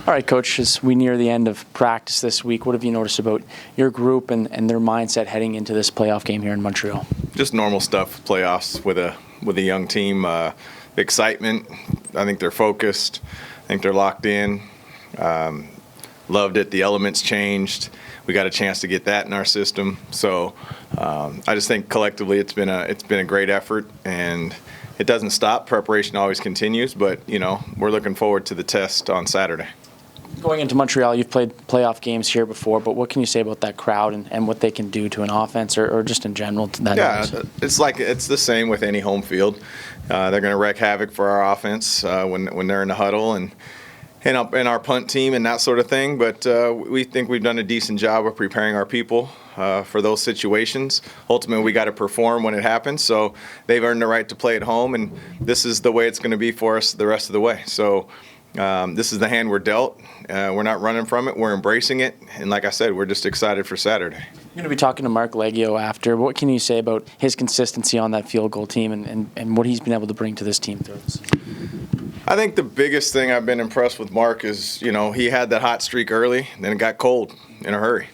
All right, Coach, as we near the end of practice this week, what have you noticed about your group and their mindset heading into this playoff game here in Montreal? Just normal stuff, playoffs with a young team. Excitement. I think they're focused. I think they're locked in. Loved it. The elements changed. We got a chance to get that in our system. So I just think collectively it's been a great effort, and it doesn't stop. Preparation always continues, but we're looking forward to the test on Saturday. Going into Montreal, you've played playoff games here before, but what can you say about that crowd and what they can do to an offense or just in general? It's the same with any home field. They're going to wreak havoc for our offense when they're in the huddle and our punt team and that sort of thing. But we think we've done a decent job of preparing our people for those situations. Ultimately, we got to perform when it happens. So they've earned the right to play at home, and this is the way it's going to be for us the rest of the way. So this is the hand we're dealt. We're not running from it. We're embracing it. And like I said, we're just excited for Saturday. You're going to be talking to Mark Leggio after. What can you say about his consistency on that field goal team and what he's been able to bring to this team throughout the season? I think the biggest thing I've been impressed with Mark is, he had that hot streak early, then it got cold in a hurry.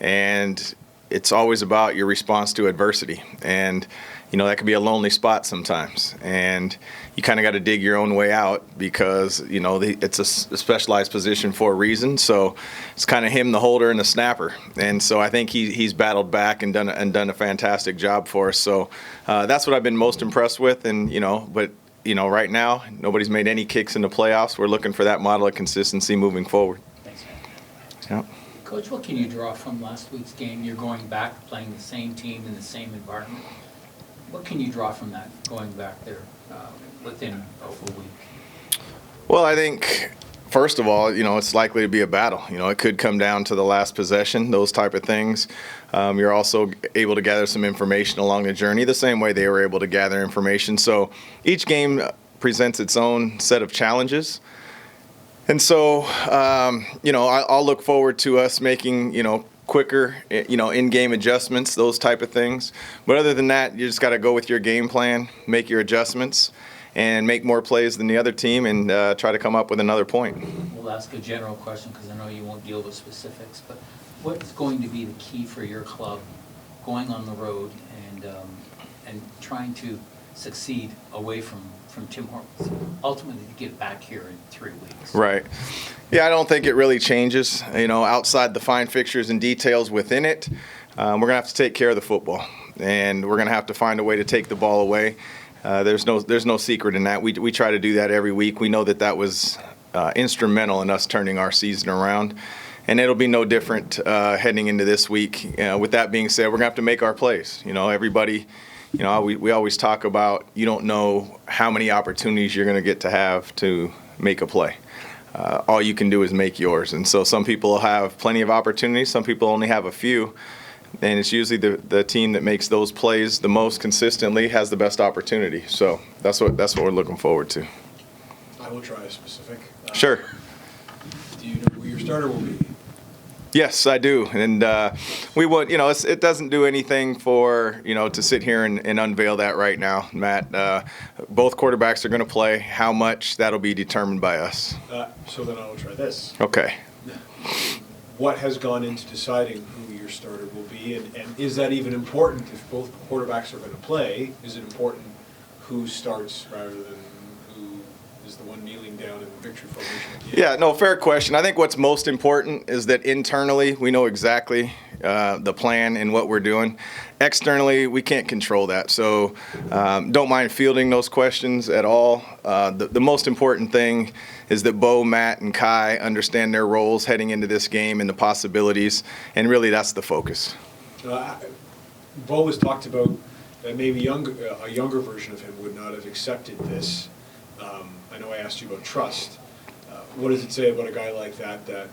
And it's always about your response to adversity. And that can be a lonely spot sometimes, and you kind of got to dig your own way out because it's a specialized position for a reason. So it's kind of him, the holder and the snapper, and so I think he's battled back and done a fantastic job for us. So that's what I've been most impressed with, and but right now nobody's made any kicks in the playoffs. We're looking for that model of consistency moving forward. Thanks, man. Yeah. Coach, what can you draw from last week's game? You're going back, playing the same team in the same environment. What can you draw from that, going back there within a week? Well, I think, first of all, it's likely to be a battle. It could come down to the last possession, those type of things. You're also able to gather some information along the journey, the same way they were able to gather information. So each game presents its own set of challenges. And so, I'll look forward to us making, quicker, in-game adjustments, those type of things. But other than that, you just got to go with your game plan, make your adjustments, and make more plays than the other team and try to come up with another point. We'll ask a general question because I know you won't deal with specifics, but what's going to be the key for your club going on the road and trying to succeed away from Tim Hortons, ultimately to get back here in 3 weeks? Right. Yeah, I don't think it really changes. Outside the fine fixtures and details within it, we're going to have to take care of the football, and we're going to have to find a way to take the ball away. There's no secret in that. We try to do that every week. We know that was instrumental in us turning our season around, and it'll be no different heading into this week. With that being said, we're going to have to make our plays. Everybody. We always talk about you don't know how many opportunities you're going to get to have to make a play. All you can do is make yours. And so some people have plenty of opportunities. Some people only have a few. And it's usually the team that makes those plays the most consistently has the best opportunity. So that's what we're looking forward to. I will try a specific. Sure. Do you know who your starter will be? Yes, I do, and we would. It doesn't do anything for to sit here and unveil that right now, Matt. Both quarterbacks are going to play. How much, that'll be determined by us. So then I will try this. Okay. What has gone into deciding who your starter will be, and is that even important if both quarterbacks are going to play? Is it important who starts rather than who is the one kneeling down in the victory formation? Yeah, no, fair question. I think what's most important is that internally we know exactly the plan and what we're doing. Externally, we can't control that, so don't mind fielding those questions at all. The most important thing is that Bo, Matt, and Kai understand their roles heading into this game and the possibilities, and really that's the focus. Bo has talked about that maybe a younger version of him would not have accepted this. I know I asked you about trust. What does it say about a guy like that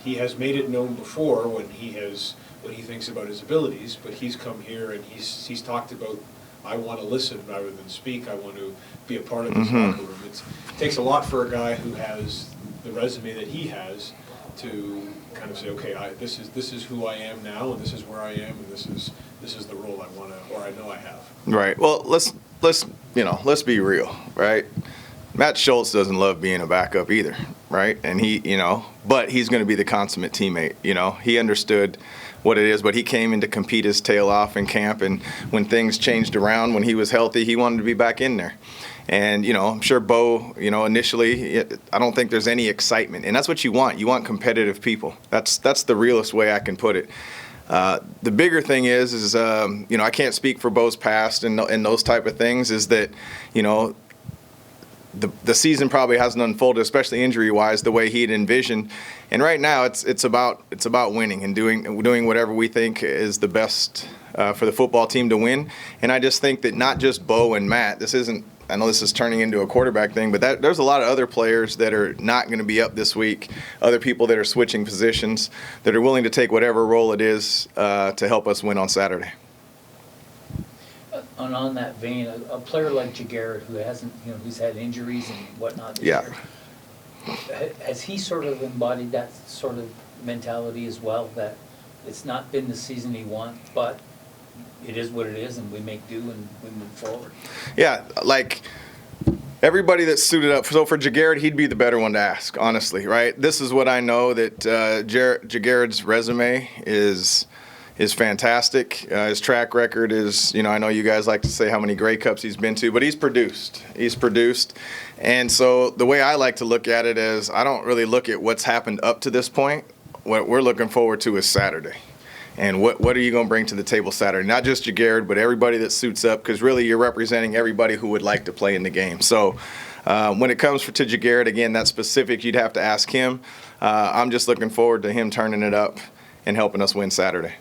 he has made it known before what he thinks about his abilities, but he's come here and he's talked about, I want to listen rather than speak. I want to be a part of this locker room. It takes a lot for a guy who has the resume that he has to kind of say, okay, this is who I am now, and this is where I am, and this is the role I want to, or I know I have. Right. Well, let's be real, right? Matt Schultz doesn't love being a backup either, right? And but he's going to be the consummate teammate. He understood what it is, but he came in to compete his tail off in camp, and when things changed around, when he was healthy, he wanted to be back in there. And, I'm sure Bo, initially, I don't think there's any excitement. And that's what you want. You want competitive people. That's the realest way I can put it. The bigger thing is I can't speak for Bo's past and those type of things, is that, the season probably hasn't unfolded, especially injury-wise, the way he'd envisioned. And right now, it's about winning and doing whatever we think is the best for the football team to win. And I just think that not just Bo and Matt. I know this is turning into a quarterback thing, but there's a lot of other players that are not going to be up this week. Other people that are switching positions, that are willing to take whatever role it is to help us win on Saturday. And on that vein, a player like Jaguar, who hasn't, who's had injuries and whatnot this Yeah. year, has he sort of embodied that sort of mentality as well, that it's not been the season he wants, but it is what it is, and we make do and we move forward? Yeah, like everybody that's suited up. So for Jaguar, he'd be the better one to ask, honestly, right? This is what I know, that Jaguar's resume is fantastic. His track record is, I know you guys like to say how many Grey Cups he's been to, but he's produced. And so the way I like to look at it is, I don't really look at what's happened up to this point. What we're looking forward to is Saturday. And what are you going to bring to the table Saturday? Not just Jaguar, but everybody that suits up, because really you're representing everybody who would like to play in the game. So when it comes to Jaguar, again, that's specific. You'd have to ask him. I'm just looking forward to him turning it up and helping us win Saturday.